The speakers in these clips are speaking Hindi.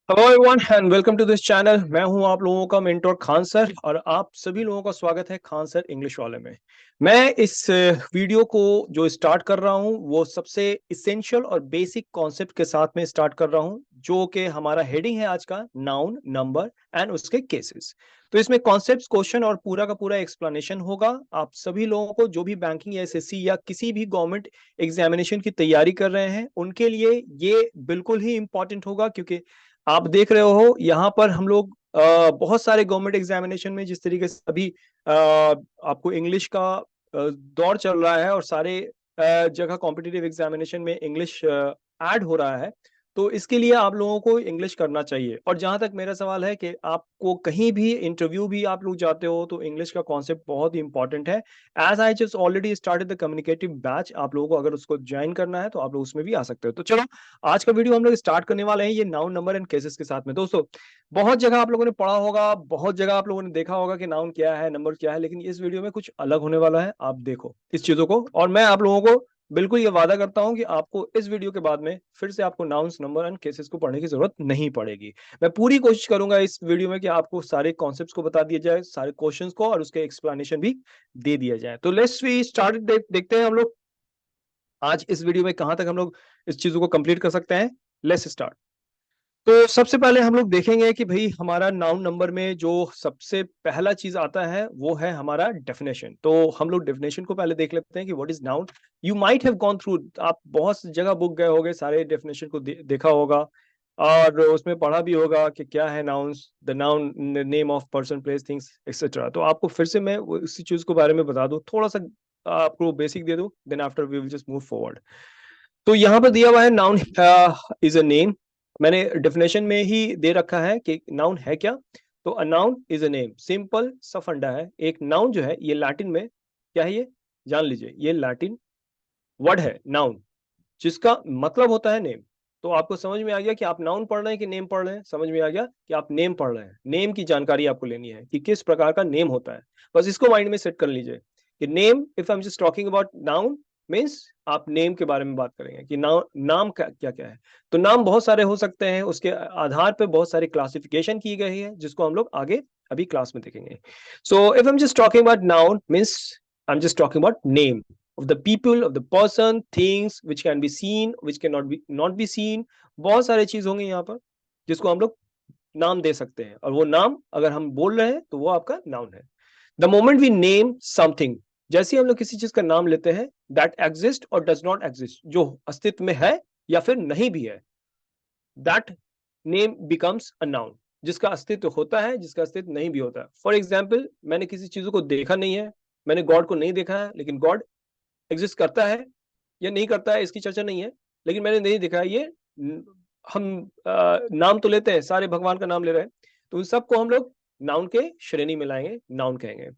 Hello everyone and welcome to this channel. मैं हूं आप लोगों का मेंटोर खान सर और आप सभी लोगों का स्वागत है खान सर इंग्लिश वाले में। मैं इस वीडियो को जो स्टार्ट कर रहा हूं वो सबसे इसेंशियल और बेसिक कॉन्सेप्ट के साथ में स्टार्ट कर रहा हूं, जो कि हमारा हेडिंग है आज का, नाउन, नंबर एंड उसके केसेस। तो इसमें कॉन्सेप्ट्स, क्वेश्चन और पूरा का पूरा एक्सप्लेनेशन होगा। आप सभी लोगों को जो भी बैंकिंग या एसएससी या किसी भी गवर्नमेंट एग्जामिनेशन की तैयारी कर रहे हैं उनके लिए ये बिल्कुल ही इंपॉर्टेंट होगा, क्योंकि आप देख रहे हो यहाँ पर हम लोग बहुत सारे गवर्नमेंट एग्जामिनेशन में जिस तरीके से अभी आपको इंग्लिश का दौर चल रहा है और सारे जगह कॉम्पिटिटिव एग्जामिनेशन में इंग्लिश ऐड हो रहा है, तो इसके लिए आप लोगों को इंग्लिश करना चाहिए। और जहां तक मेरा सवाल है कि आपको कहीं भी इंटरव्यू भी आप लोग जाते हो तो इंग्लिश का कॉन्सेप्ट बहुत ही इंपॉर्टेंट है। As I just already started the communicative batch, आप लोगों को अगर उसको ज्वाइन करना है तो आप लोग उसमें भी आ सकते हो। तो चलो, आज का वीडियो हम लोग स्टार्ट करने वाले हैं ये नाउन, नंबर एंड केसेस के साथ में। दोस्तों, बहुत जगह आप लोगों ने पढ़ा होगा, बहुत जगह आप लोगों ने देखा होगा कि नाउन क्या है, नंबर क्या है, लेकिन इस वीडियो में कुछ अलग होने वाला है। आप देखो इस चीजों को, और मैं आप लोगों को बिल्कुल ये वादा करता हूं कि आपको इस वीडियो के बाद में फिर से आपको नाउन्स, नंबर एंड केसेस को पढ़ने की जरूरत नहीं पड़ेगी। मैं पूरी कोशिश करूंगा इस वीडियो में कि आपको सारे कॉन्सेप्ट्स को बता दिया जाए, सारे क्वेश्चंस को, और उसके एक्सप्लेनेशन भी दे दिया जाए। तो लेट्स वी स्टार्ट, देखते हैं हम लोग आज इस वीडियो में कहां तक हम लोग इस चीजों को कंप्लीट कर सकते हैं। Let's start. तो सबसे पहले हम लोग देखेंगे कि भाई हमारा नाउन नंबर में जो सबसे पहला चीज आता है वो है हमारा डेफिनेशन। तो हम लोग डेफिनेशन को पहले देख लेते हैं कि what is noun. You might have gone through, आप बहुत सी जगह बुक गए होंगे, सारे डेफिनेशन को देखा होगा और उसमें पढ़ा भी होगा कि क्या है nouns, the noun, name of person, place, things etcetera. तो आपको फिर से मैं उसी चीज के बारे में बता दूं, थोड़ा सा आपको बेसिक दे दूं, then after we will just move forward. तो यहाँ पर दिया हुआ है नाउन इज अ नेम। मैंने डेफिनेशन में ही दे रखा है कि नाउन है क्या। तो a noun is a name, simple सा फंडा है। एक नाउन जो है ये लैटिन में क्या है, ये जान लीजिए, ये लैटिन वर्ड है नाउन, जिसका मतलब होता है नेम। तो आपको समझ में आ गया कि आप नाउन पढ़ रहे हैं कि नेम पढ़ रहे हैं। समझ में आ गया कि आप नेम पढ़ रहे हैं, नेम की जानकारी आपको लेनी है कि किस प्रकार का नेम होता है। बस इसको माइंड में सेट कर लीजिए कि name, if I am just talking about noun, means आप नेम के बारे में बात करेंगे कि नाम क्या क्या क्या है। तो नाम बहुत सारे हो सकते हैं, उसके आधार पर बहुत सारी क्लासिफिकेशन की गई है, जिसको हम लोग आगे अभी क्लास में देखेंगे। So if I am just talking about noun, means I am just talking about name of the people, of the person, things which can be seen, which cannot be not be seen। बहुत सारे चीज होंगे यहाँ पर जिसको हम लोग नाम दे सकते हैं, और वो नाम अगर हम बोल रहे हैं तो वो आपका नाउन है। The moment we name something, जैसे हम लोग किसी चीज का नाम लेते हैं, दैट एग्जिस्ट और डज नॉट एग्जिस्ट, जो अस्तित्व में है या फिर नहीं भी है, that name becomes a noun. जिसका अस्तित्व होता है, जिसका अस्तित्व नहीं भी होता है। फॉर एग्जाम्पल, मैंने किसी चीजों को देखा नहीं है, मैंने गॉड को नहीं देखा है, लेकिन गॉड एग्जिस्ट करता है या नहीं करता है इसकी चर्चा नहीं है, लेकिन मैंने नहीं देखा है ये। हम नाम तो लेते हैं, सारे भगवान का नाम ले रहे हैं, तो उन सबको हम लोग नाउन के श्रेणी में लाएंगे, नाउन कहेंगे।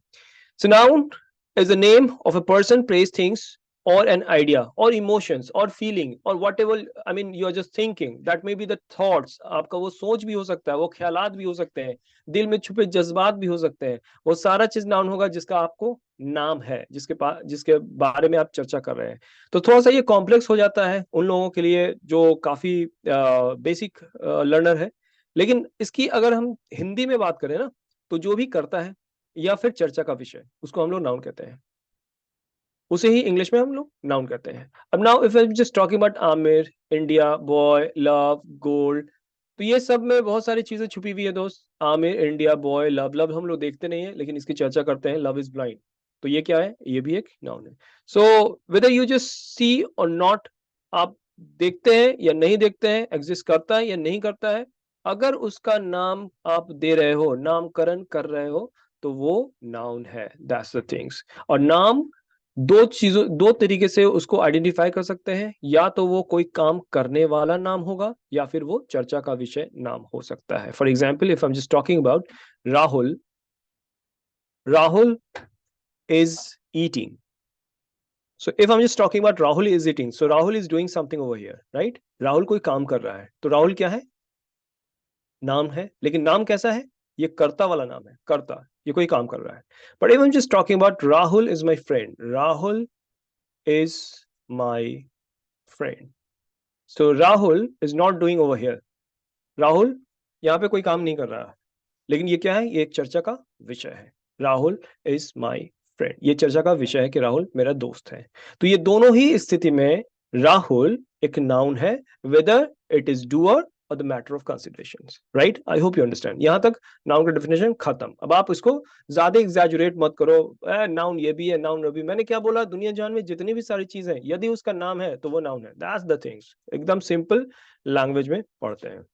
So noun is the name of a person, place, things or an idea or emotions or feeling or whatever, I mean you are just thinking, that may be the thoughts। आपका वो सोच भी हो सकता है, वो ख्यालात भी हो सकते हैं, दिल में छुपे जज्बात भी हो सकते हैं। वो सारा चीज नाउन होगा जिसका आपको नाम है, जिसके पास, जिसके बारे में आप चर्चा कर रहे हैं। तो थोड़ा सा ये कॉम्प्लेक्स हो जाता है उन लोगों के लिए जो काफी बेसिक लर्नर है, लेकिन इसकी अगर हम हिंदी में बात करें ना, तो जो भी करता है या फिर चर्चा का विषय, उसको हम लोग नाउन कहते हैं। उसे ही इंग्लिश में हम लोग नाउन कहते हैं। अब now if I am just talking about Aamir, India, boy, love, gold, तो ये सब में बहुत सारी चीजें छुपी हुई है दोस्त। Aamir, India, boy, love, love हम लोग देखते नहीं है लेकिन इसकी चर्चा करते हैं, लव इज ब्लाइंड। तो ये क्या है, ये भी एक नाउन है। सो वेदर यू जस्ट सी और नॉट, आप देखते हैं या नहीं देखते हैं, एग्जिस्ट करता है या नहीं करता है, अगर उसका नाम आप दे रहे हो, नामकरण कर रहे हो, तो वो नाउन है। That's the things. और नाम दो तरीके से उसको आइडेंटिफाई कर सकते हैं, या तो वो कोई काम करने वाला नाम होगा या फिर वो चर्चा का विषय नाम हो सकता है। For example, if I am just talking about Rahul, Rahul is eating. So if I am just talking about Rahul is eating, so Rahul is doing something over here, right. Rahul कोई काम कर रहा है, तो राहुल क्या है, नाम है। लेकिन नाम कैसा है, ये कर्ता वाला नाम है, कर्ता, ये कोई काम कर रहा है। But if I am just talking about Rahul is my friend, Rahul is my friend. So Rahul is not doing over here. Rahul यहाँ पे कोई काम नहीं कर रहा है, लेकिन ये क्या है, ये एक चर्चा का विषय है। राहुल इज माई फ्रेंड, ये चर्चा का विषय है कि राहुल मेरा दोस्त है। तो ये दोनों ही स्थिति में राहुल एक नाउन है, वेदर इट इज डूअर और the matter of consideration, right. I hope you understand. यहां तक नाउन का डेफिनेशन खत्म। अब आप इसको ज्यादा एग्जैजुरेट मत करो, नाउन ये भी है, नाउन वो भी। मैंने क्या बोला, दुनिया जान में जितनी भी सारी चीजें हैं, यदि उसका नाम है तो वो नाउन है, दैट्स द थिंग्स। एकदम सिंपल लैंग्वेज में पढ़ते हैं।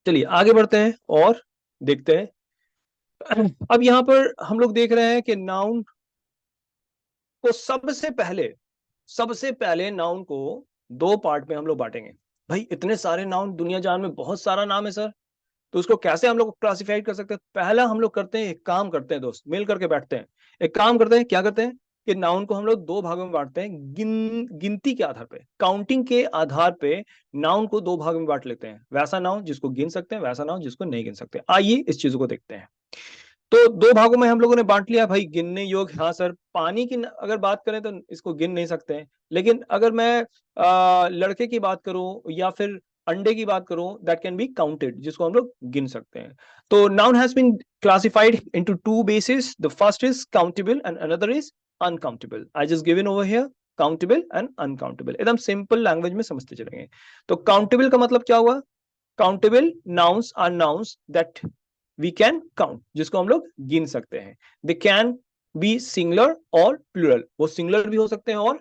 चलिए आगे बढ़ते हैं और देखते हैं। अब यहां पर हम लोग देख रहे हैं कि नाउन को सबसे पहले नाउन को दो पार्ट में हम लोग बांटेंगे। भाई इतने सारे नाउन, दुनिया जान में बहुत सारा नाम है सर, तो उसको कैसे हम लोग क्लासिफाइड कर सकते हैं? पहला हम लोग करते हैं, एक काम करते हैं दोस्त, मिल करके बैठते हैं, एक काम करते हैं। क्या करते हैं कि नाउन को हम लोग दो भागों में बांटते हैं, गिनती के आधार पे, काउंटिंग के आधार पे नाउन को दो भागों में बांट लेते हैं। वैसा नाउन जिसको गिन सकते हैं, वैसा नाउन जिसको नहीं गिन सकते। आइए इस चीजों को देखते हैं। तो दो भागों में हम लोगों ने बांट लिया। भाई गिनने योग्य, हाँ सर, पानी की अगर बात करें तो इसको गिन नहीं सकते हैं, लेकिन अगर मैं लड़के की बात करूं या फिर अंडे की बात करूं, दैट कैन बी काउंटेड, जिसको हम लोग गिन सकते हैं। तो noun has been classified into two basis. The first is countable and another is uncountable. I just given over here countable and uncountable, एकदम सिंपल लैंग्वेज में समझते चलेंगे। तो काउंटेबल का मतलब क्या हुआ? Countable nouns are nouns that we can count, जिसको हम लोग गिन सकते हैं। दे कैन बी सिंगुलर और प्लूरल, वो सिंगुलर भी हो सकते हैं और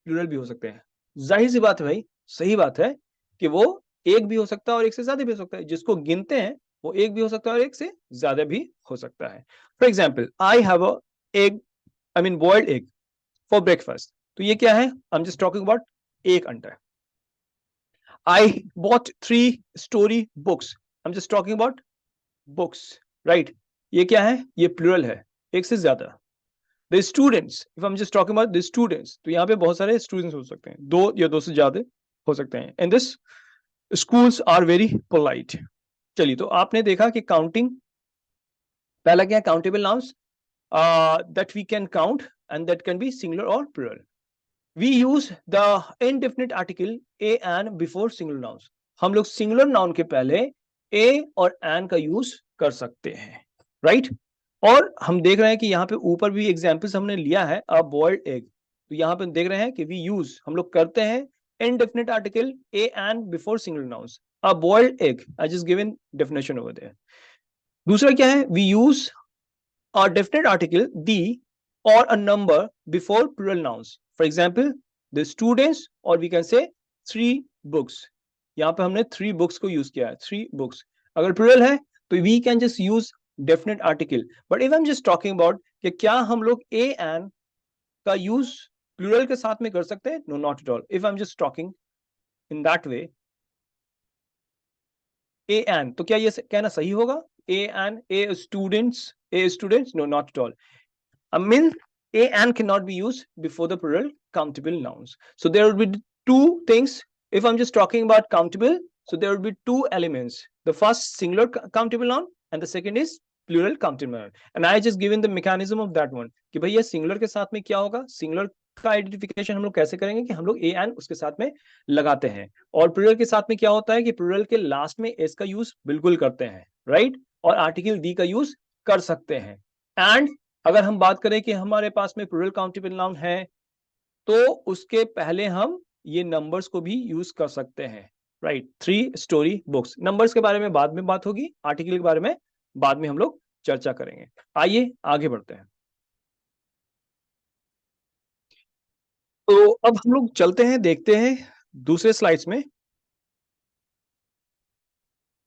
प्लूरल भी हो सकते हैं। जाहिर सी बात है भाई, सही बात है कि वो एक भी हो सकता है और एक से ज्यादा भी हो सकता है। जिसको गिनते हैं वो एक भी हो सकता है और एक से ज्यादा भी हो सकता है। For example, I have a egg, I mean boiled egg for breakfast. तो ये क्या है? आई एम जस्ट टॉकिंग अबाउट एक अंडा। I bought 3 story books, I am just talking about books, right. ये क्या है? ये प्लूरल है, एक से ज्यादा। The students, if I am just talking about the students, तो यहाँ पे बहुत सारे स्टूडेंट्स हो सकते हैं, दो या दो से ज्यादा हो सकते हैं। And this schools are very polite. चलिए, तो आपने देखा कि काउंटिंग, पहला क्या है? Countable nouns that we can count and that can be singular और plural. We use the indefinite article a an before singular nouns. हम लोग सिंगुलर नाउन के पहले ए और एन का यूज कर सकते हैं, राइट। और हम देख रहे हैं कि यहाँ पे ऊपर भी एग्जाम्पल्स हमने लिया है, अ बॉइल्ड एग। तो यहाँ पे देख रहे हैं कि वी यूज, हम लोग करते हैं indefinite article a an before singular nouns, a boiled egg. I just given definition over there. दूसरा क्या है? We use a definite article the or a number before plural nouns. For example, the students, or we can say 3 books. यहाँ पे हमने 3 books को यूज किया है, 3 books। अगर plural है तो we can just use definite article. But if I'm just talking about कि क्या हम लोग a and का यूज plural के साथ में कर सकते हैं? No, not at all. If I'm just talking in that way, a and, तो क्या ये कहना सही होगा? A and a students, no, not at all. I mean, a and cannot be used before the plural countable nouns. So there would be two things. If I'm just talking about countable, so there would be two elements. The first singular countable noun and the second is plural countable noun. And I just given the mechanism of that one कि भैया singular के साथ में क्या होगा? Singular का आइडेंटिफिकेशन हम लोग कैसे करेंगे कि हम लोग ए एन उसके साथ में लगाते हैं, और प्लूरल के साथ में क्या होता है कि प्लूरल के लास्ट में एस का यूज बिल्कुल करते हैं, राइट, और आर्टिकल दी का यूज कर सकते हैं। एंड अगर हम बात करें कि हमारे पास में प्लूरल काउंटेबल नाउन है, तो उसके पहले हम ये नंबर्स को भी यूज कर सकते हैं, राइट। 3 story books, नंबर्स के बारे में बाद में बात होगी, आर्टिकल के बारे में बाद में हम लोग चर्चा करेंगे। आइए आगे बढ़ते हैं। तो अब हम लोग चलते हैं, देखते हैं दूसरे स्लाइड्स में।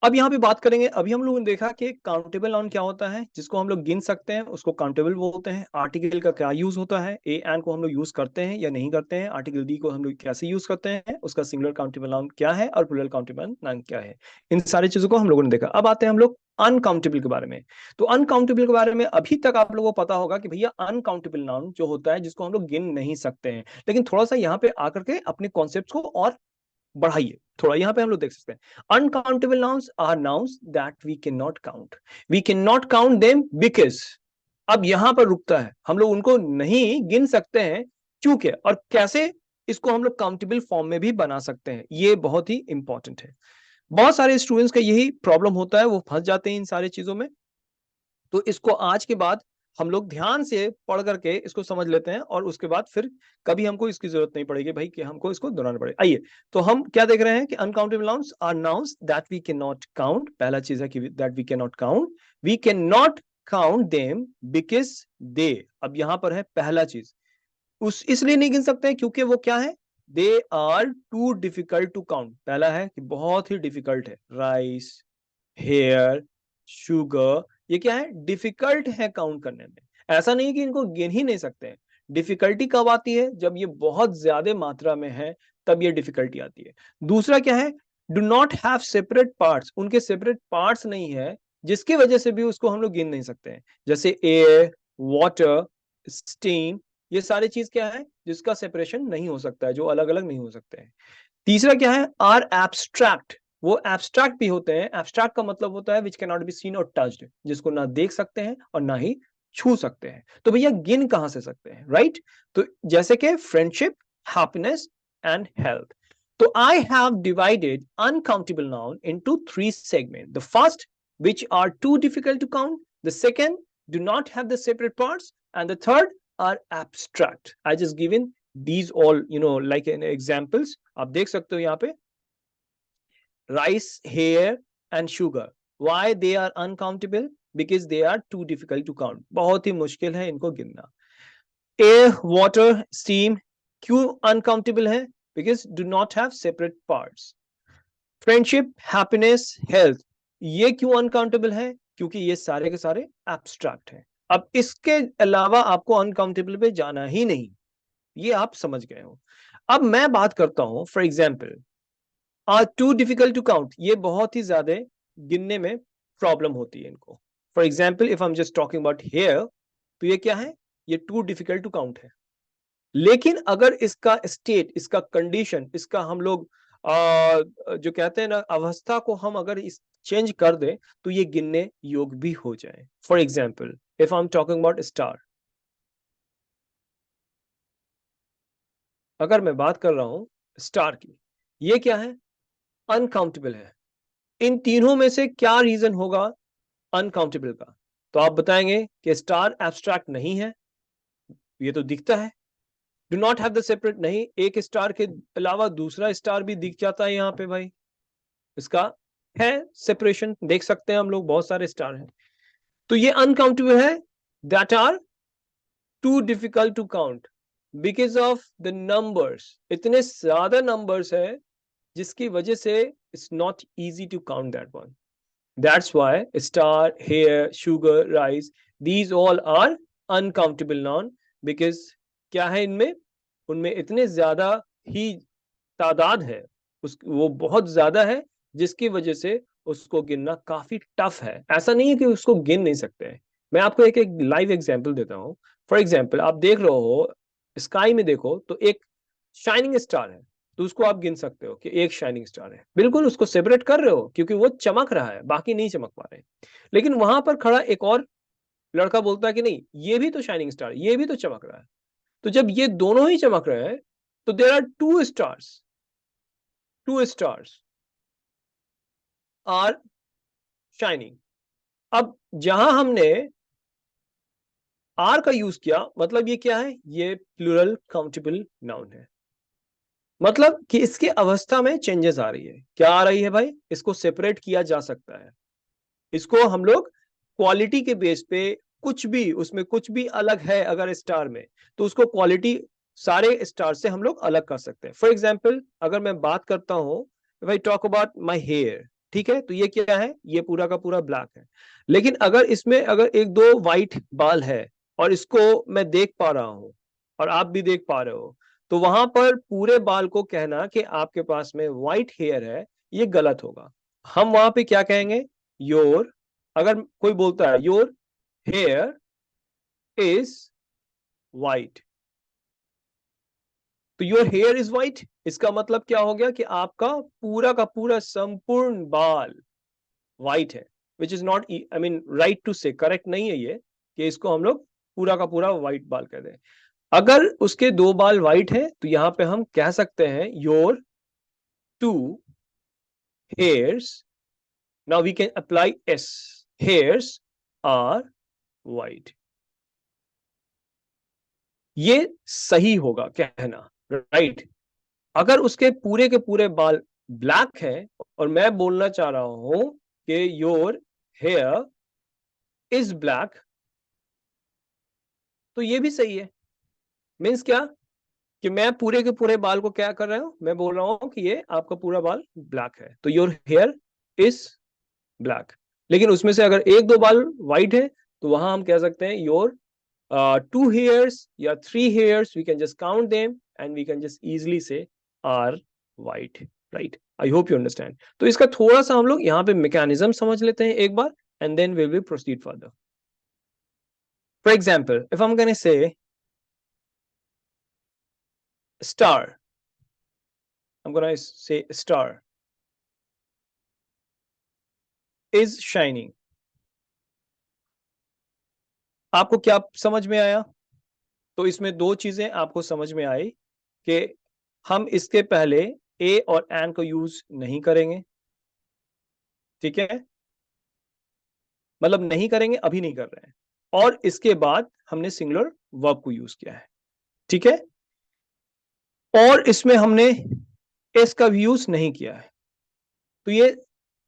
अब यहाँ पे बात करेंगे, अभी हम लोगों ने देखा कि काउंटेबल नाउन क्या होता है, जिसको हम लोग गिन सकते हैं, उसको काउंटेबल बोलते हैं। आर्टिकल का क्या यूज होता है, ए एन को हम लोग यूज करते हैं या नहीं करते हैं, आर्टिकल डी को हम लोग कैसे यूज करते हैं, उसका सिंगुलर काउंटेबल नाउन क्या है और प्लूरल काउंटेबल नाउन क्या है, इन सारी चीजों को हम लोगों ने देखा। अब आते हैं हम लोग अनकाउंटेबल के बारे में। तो अनकाउंटेबल के बारे में अभी तक आप लोगों को पता होगा कि भैया अनकाउंटेबल नाउन जो होता है जिसको हम लोग गिन नहीं सकते हैं, लेकिन थोड़ा सा यहाँ पे आकर के अपने कॉन्सेप्ट को और बढ़ाइए थोड़ा। यहां पे हम लोग देख सकते हैं, uncountable nouns are nouns that we can not count, we can not count them because. अब यहां पर रुकता है, हम लोग उनको नहीं गिन सकते हैं क्योंकि, और कैसे इसको हम लोग काउंटेबल फॉर्म में भी बना सकते हैं, ये बहुत ही इंपॉर्टेंट है। बहुत सारे स्टूडेंट्स का यही प्रॉब्लम होता है, वो फंस जाते हैं इन सारी चीजों में। तो इसको आज के बाद हम लोग ध्यान से पढ़ करके इसको समझ लेते हैं, और उसके बाद फिर कभी हमको इसकी जरूरत नहीं पड़ेगी भाई कि हमको इसको दोहराना पड़े। आइए, तो हम क्या देख रहे हैं कि uncountable nouns are nouns that we can not count. पहला चीज है कि that we can not count, we can not count them because they. अब यहां पर है पहला चीज, उस इसलिए नहीं गिन सकते क्योंकि वो क्या है, they are too difficult to count. पहला है कि बहुत ही डिफिकल्ट है, राइस, हेयर, शुगर, ये क्या है, डिफिकल्ट है काउंट करने में। ऐसा नहीं कि इनको गिन ही नहीं सकते हैं। डिफिकल्टी कब आती है, जब ये बहुत ज्यादा मात्रा में है, तब ये डिफिकल्टी आती है। दूसरा क्या है, do not have separate parts, उनके सेपरेट पार्ट्स नहीं है, जिसकी वजह से भी उसको हम लोग गिन नहीं सकते हैं। जैसे एयर, वाटर, स्टीम, ये सारी चीज क्या है जिसका सेपरेशन नहीं हो सकता है, जो अलग अलग नहीं हो सकते हैं। तीसरा क्या है, आर एब्स्ट्रैक्ट, वो एब्स्ट्रैक्ट भी होते हैं। एब्स्ट्रैक्ट का मतलब होता है which can not be seen और टच्ड, जिसको ना देख सकते हैं और ना ही छू सकते हैं। तो भैया गिन कहां से सकते हैं, राइट? तो जैसे कि फ्रेंडशिप, हैप्पीनेस एंड हेल्थ। तो I have divided uncountable noun into three segment. The first which are too difficult to count, the second do not have the separate parts, and the third are abstract. I just given these all, like an examples. आप देख सकते हो यहाँ पे, rice, hair and sugar. Why they are uncountable? Because they are too difficult to count. बहुत ही मुश्किल है इनको गिनना। Air, water, steam क्यों uncountable है? Because do not have separate parts. Friendship, happiness, health, ये क्यों अनकाउंटेबल है? क्योंकि ये सारे के सारे एब्स्ट्रैक्ट हैं। अब इसके अलावा आपको अनकाउंटेबल पे जाना ही नहीं, ये आप समझ गए हो। अब मैं बात करता हूं, for example, are too difficult to count, ये बहुत ही ज्यादा गिनने में प्रॉब्लम होती है इनको। For example, if I am just talking about hair, तो ये क्या है, ये टू डिफिकल्ट टू काउंट है। लेकिन अगर इसका स्टेट, इसका कंडीशन, इसका हम लोग जो कहते हैं ना अवस्था को हम अगर इस चेंज कर दें, तो ये गिनने योग भी हो जाए। For example, if I am talking about star, अगर मैं बात कर रहा हूं स्टार की, ये क्या है, अनकाउंटेबल है। इन तीनों में से क्या रीजन होगा अनकाउंटेबल का? तो आप बताएंगे कि स्टार एब्स्ट्रैक्ट नहीं है, ये तो दिखता है। Do not have the separate, नहीं, एक स्टार के अलावा दूसरा स्टार भी दिख जाता है यहाँ पे भाई, इसका है सेपरेशन, देख सकते हैं हम लोग, बहुत सारे स्टार हैं। तो ये अनकाउंटेबल है, that are too difficult to count because of the numbers. इतने ज्यादा नंबर्स है जिसकी वजह से it's not easy to count that one. That's why star, hair, sugar, rice, these all are uncountable noun, because क्या है इनमें, उनमें इतने ज्यादा ही तादाद है, उस वो बहुत ज्यादा है, जिसकी वजह से उसको गिनना काफी टफ है। ऐसा नहीं है कि उसको गिन नहीं सकते हैं। मैं आपको एक एक लाइव एग्जांपल देता हूँ। फॉर एग्जांपल, आप देख रहे हो स्काई में, देखो तो एक शाइनिंग स्टार है, तो उसको आप गिन सकते हो कि एक शाइनिंग स्टार है, बिल्कुल उसको सेपरेट कर रहे हो क्योंकि वो चमक रहा है, बाकी नहीं चमक पा रहे। लेकिन वहां पर खड़ा एक और लड़का बोलता है कि नहीं, ये भी तो शाइनिंग स्टार, ये भी तो चमक रहा है। तो जब ये दोनों ही चमक रहे हैं, तो there are two stars, two stars are shining. अब जहां हमने आर का यूज किया, मतलब ये क्या है, ये प्लूरल काउंटेबल नाउन है। मतलब कि इसके अवस्था में चेंजेस आ रही है। क्या आ रही है भाई, इसको सेपरेट किया जा सकता है। इसको हम लोग क्वालिटी के बेस पे, कुछ भी उसमें कुछ भी अलग है अगर स्टार में, तो उसको क्वालिटी सारे स्टार से हम लोग अलग कर सकते हैं। फॉर एग्जाम्पल, अगर मैं बात करता हूं, भाई टॉक अबाउट माई हेयर, ठीक है, तो ये क्या है, ये पूरा का पूरा ब्लैक है। लेकिन अगर इसमें अगर एक दो व्हाइट बाल है, और इसको मैं देख पा रहा हूं और आप भी देख पा रहे हो, तो वहां पर पूरे बाल को कहना कि आपके पास में व्हाइट हेयर है, ये गलत होगा। हम वहां पे क्या कहेंगे, योर, अगर कोई बोलता है योर हेयर इज व्हाइट, तो योर हेयर इज व्हाइट, इसका मतलब क्या हो गया कि आपका पूरा का पूरा संपूर्ण बाल व्हाइट है। Which is not, I mean right to say, correct नहीं है ये कि इसको हम लोग पूरा का पूरा व्हाइट बाल कह दें। अगर उसके दो बाल व्हाइट है, तो यहां पे हम कह सकते हैं your two hairs, now we can apply s, hairs are white. ये सही होगा कहना, राइट? अगर उसके पूरे के पूरे बाल ब्लैक है और मैं बोलना चाह रहा हूं कि योर हेयर इज ब्लैक, तो ये भी सही है। मीन्स क्या कि मैं पूरे के पूरे बाल को क्या कर रहा हूं, मैं बोल रहा हूं कि ये आपका पूरा बाल ब्लैक है, तो योर हेयर इज ब्लैक। लेकिन उसमें से अगर एक दो बाल व्हाइट है तो वहां हम कह सकते हैं योर 2 hairs या 3 hairs, we can just count them and we can just easily say are white, right? I hope you understand. तो इसका थोड़ा सा हम लोग यहाँ पे मैकेनिज्म समझ लेते हैं एक बार, and then we will proceed further. For example, if I'm going to say star, I'm going to say star is shining. आपको क्या समझ में आया? तो इसमें दो चीजें आपको समझ में आई कि हम इसके पहले ए और एन को यूज नहीं करेंगे, ठीक है? मतलब नहीं करेंगे, अभी नहीं कर रहे हैं, और इसके बाद हमने सिंगुलर वर्ब को यूज किया है, ठीक है? और इसमें हमने एस का भी यूज नहीं किया है। तो ये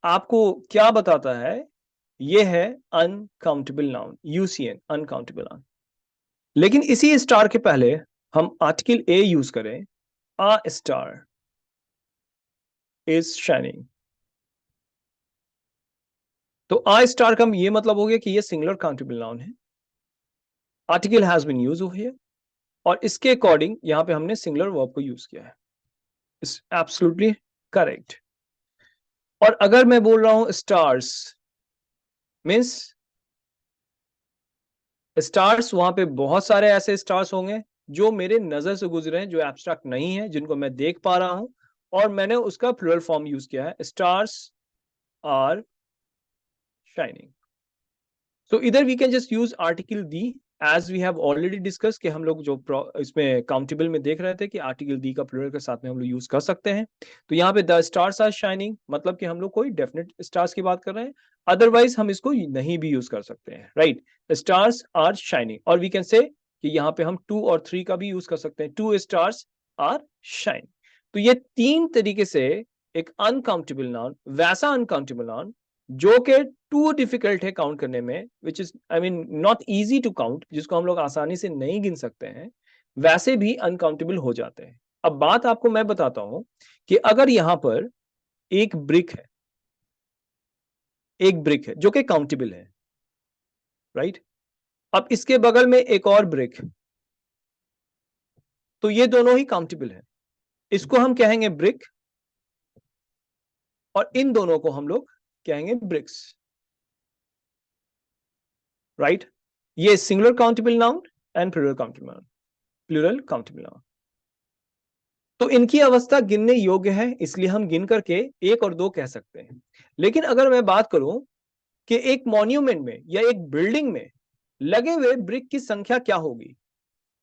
आपको क्या बताता है? ये है uncountable noun, UCN, uncountable noun. लेकिन इसी स्टार के पहले हम आर्टिकल ए यूज करें, आ स्टार इज शाइनिंग। तो आ स्टार का ये मतलब हो गया कि ये सिंगुलर काउंटेबल नाउन है, article has been used over here, और इसके अकॉर्डिंग यहां पे हमने सिंगुलर वर्ब को यूज किया है। It's absolutely correct. और अगर मैं बोल रहा हूं स्टार्स, मीन्स स्टार्स, वहां पे बहुत सारे ऐसे स्टार्स होंगे जो मेरे नजर से गुजरे हैं, जो एब्स्ट्रैक्ट नहीं है, जिनको मैं देख पा रहा हूं, और मैंने उसका प्लूरल फॉर्म यूज किया है, stars are shining. So either we can just use article the, as we have already discussed कि हम लोग जो इसमें काउंटेबल में देख रहे थे कि आर्टिकल दी का प्लूरल के साथ में हम लोग यूज कर सकते हैं। तो यहाँ पे द स्टार्स आर शाइनिंग मतलब कि हम लोग कोई डेफिनेट स्टार्स की बात कर रहे हैं, अदरवाइज हम इसको नहीं भी यूज कर सकते हैं, राइट? स्टार्स आर शाइनिंग, और वी कैन से कि यहाँ पे हम 2 और 3 का भी यूज कर सकते हैं, 2 स्टार्स आर शाइन। तो ये तीन तरीके से एक अनकाउंटेबल नाउन, वैसा अनकाउंटेबल नाउन जो कि टू डिफिकल्ट है काउंट करने में, which is I mean not easy to count, जिसको हम लोग आसानी से नहीं गिन सकते हैं, वैसे भी अनकाउंटेबल हो जाते हैं। अब बात आपको मैं बताता हूं कि अगर यहां पर एक ब्रिक है, एक ब्रिक है जो कि काउंटेबल है, राइट? अब इसके बगल में एक और ब्रिक, तो ये दोनों ही काउंटेबल है, इसको हम कहेंगे ब्रिक, और इन दोनों को हम लोग कहेंगे ब्रिक्स, राइट? ये singular countable noun and plural countable noun, plural countable noun. तो इनकी अवस्था गिनने योग्य है, इसलिए हम गिन करके 1 और 2 कह सकते हैं। लेकिन अगर मैं बात करूं कि एक मॉन्यूमेंट में या एक बिल्डिंग में लगे हुए ब्रिक की संख्या क्या होगी,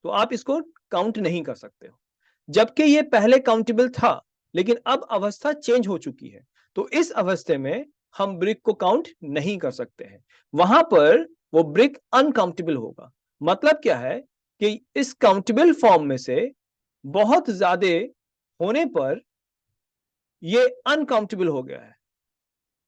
तो आप इसको काउंट नहीं कर सकते हो, जबकि ये पहले काउंटेबल था, लेकिन अब अवस्था चेंज हो चुकी है। तो इस अवस्था में हम ब्रिक को काउंट नहीं कर सकते हैं, वहां पर वो ब्रिक अनकाउंटेबल होगा। मतलब क्या है कि इस काउंटेबल फॉर्म में से बहुत ज्यादा होने पर ये अनकाउंटेबल हो गया है,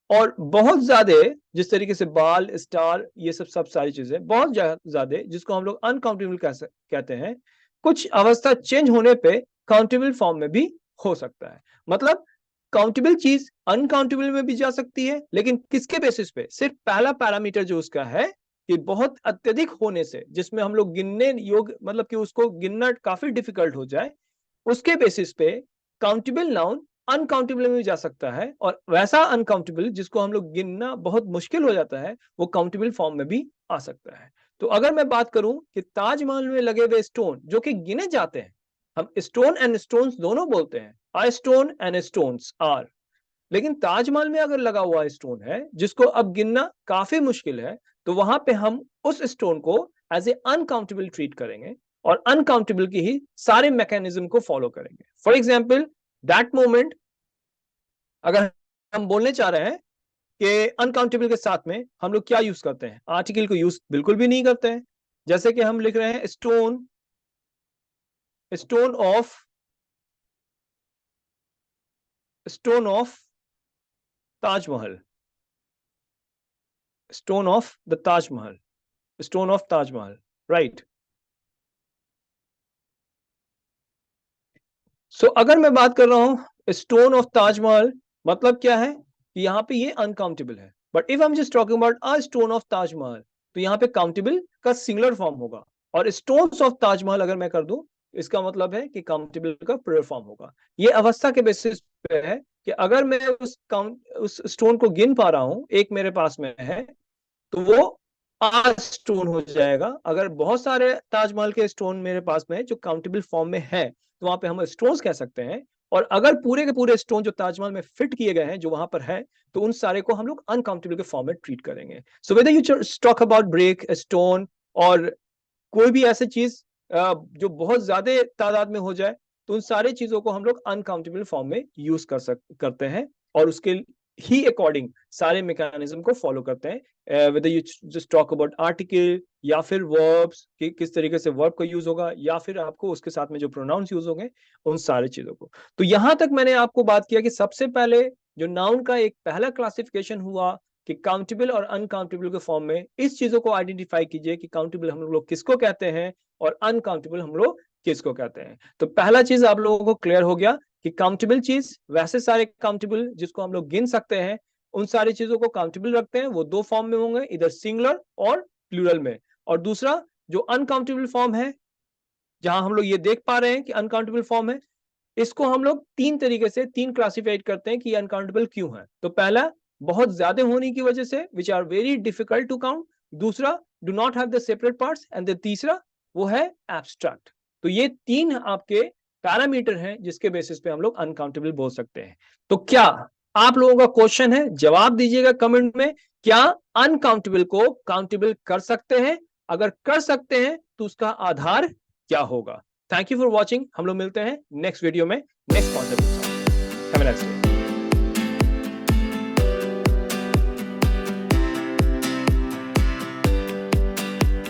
और बहुत ज्यादा, जिस तरीके से बाल, स्टार, ये सब सारी चीजें बहुत ज्यादा, जिसको हम लोग अनकाउंटेबल कहते हैं, कुछ अवस्था चेंज होने पे काउंटेबल फॉर्म में भी हो सकता है। मतलब काउंटेबल चीज अनकाउंटेबल में भी जा सकती है, लेकिन किसके बेसिस पे? सिर्फ पहला पैरामीटर जो उसका है कि बहुत अत्यधिक होने से, जिसमें हम लोग गिनने योग्य, मतलब कि उसको गिनना काफी डिफिकल्ट हो जाए, उसके बेसिस पे काउंटेबल नाउन अनकाउंटेबल में भी जा सकता है, और वैसा अनकाउंटेबल जिसको हम लोग गिनना बहुत मुश्किल हो जाता है, वो काउंटेबल फॉर्म में भी आ सकता है। तो अगर मैं बात करूं कि ताजमहल में लगे हुए स्टोन जो कि गिने जाते हैं, हम स्टोन एंड स्टोन्स दोनों बोलते हैं, आई स्टोन एंड स्टोन्स आर, लेकिन ताजमहल में अगर लगा हुआ स्टोन है जिसको अब गिनना काफी मुश्किल है, तो वहां पे हम उस स्टोन को एज ए अनकाउंटेबल ट्रीट करेंगे, और अनकाउंटेबल की ही सारे मैकेनिज्म को फॉलो करेंगे। फॉर एग्जाम्पल दैट मोमेंट, अगर हम बोलने चाह रहे हैं कि अनकाउंटेबल के साथ में हम लोग क्या यूज करते हैं, आर्टिकल को यूज बिल्कुल भी नहीं करते हैं। जैसे कि हम लिख रहे हैं stone of Taj Mahal, stone of the Taj Mahal, stone of Taj Mahal, right. So अगर मैं बात कर रहा हूं स्टोन ऑफ ताजमहल, मतलब क्या है कि यहाँ पे ये अनकाउंटेबल है। But if I am just talking about a stone of Taj Mahal, तो यहाँ पे काउंटेबल का सिंगुलर फॉर्म होगा। और स्टोन्स ऑफ ताजमहल अगर मैं कर दूं, इसका मतलब है कि काउंटेबल का प्लूरल फॉर्म होगा। ये अवस्था के बेसिस पे है कि अगर मैं उस स्टोन को गिन पा रहा हूं, एक मेरे पास में है, तो वो आ स्टोन हो जाएगा। अगर बहुत सारे ताजमहल के स्टोन मेरे पास में है जो काउंटेबल फॉर्म में है, तो वहां पे हम स्टोन्स कह सकते हैं। और अगर पूरे के पूरे स्टोन जो ताजमहल में फिट किए गए हैं जो वहां पर है, तो उन सारे को हम लोग अनकाउंटेबल के फॉर्म में ट्रीट करेंगे। So whether you talk about brick, stone, और कोई भी ऐसी चीज जो बहुत ज्यादा तादाद में हो जाए, तो उन सारी चीजों को हम लोग अनकाउंटेबल फॉर्म में यूज करते हैं, और उसके ही अकॉर्डिंग सारे मैकेनिज्म को फॉलो करते हैं। Whether you just talk about article या फिर वर्ब्स, कि किस तरीके से वर्ब का यूज होगा, या फिर आपको उसके साथ में जो प्रोनाउंस यूज होंगे, उन सारी चीजों को। तो यहां तक मैंने आपको बात किया कि सबसे पहले जो नाउन का एक पहला क्लासिफिकेशन हुआ कि काउंटेबल और अनकाउंटेबल के फॉर्म में, इस चीजों को आइडेंटिफाई कीजिए कि काउंटेबल हम लोग किसको कहते हैं और अनकाउंटेबल हम लोग किसको कहते हैं। तो पहला चीज आप लोगों को क्लियर हो गया कि काउंटेबल चीज, वैसे सारे काउंटेबल जिसको हम लोग गिन सकते हैं, उन सारी चीजों को काउंटेबल रखते हैं। वो दो फॉर्म में होंगे, इधर सिंगुलर और प्लूरल में। और दूसरा जो अनकाउंटेबल फॉर्म है, जहां हम लोग ये देख पा रहे हैं कि अनकाउंटेबल फॉर्म है, इसको हम लोग तीन तरीके से, तीन क्लासिफाइड करते हैं कि अनकाउंटेबल क्यों है। तो पहला, बहुत ज्यादा होने की वजह से, which are very difficult to count. दूसरा, do not have the separate parts, and तीसरा वो है एब्स्ट्रैक्ट। तो ये तीन आपके पैरामीटर हैं जिसके बेसिस पे हम लोग अनकाउंटेबल बोल सकते हैं। तो क्या आप लोगों का क्वेश्चन है, जवाब दीजिएगा कमेंट में, क्या अनकाउंटेबल को काउंटेबल कर सकते हैं? अगर कर सकते हैं तो उसका आधार क्या होगा? Thank you for watching. हम लोग मिलते हैं नेक्स्ट वीडियो में नेक्स्ट कॉन्सेप्ट के साथ। Have a nice day.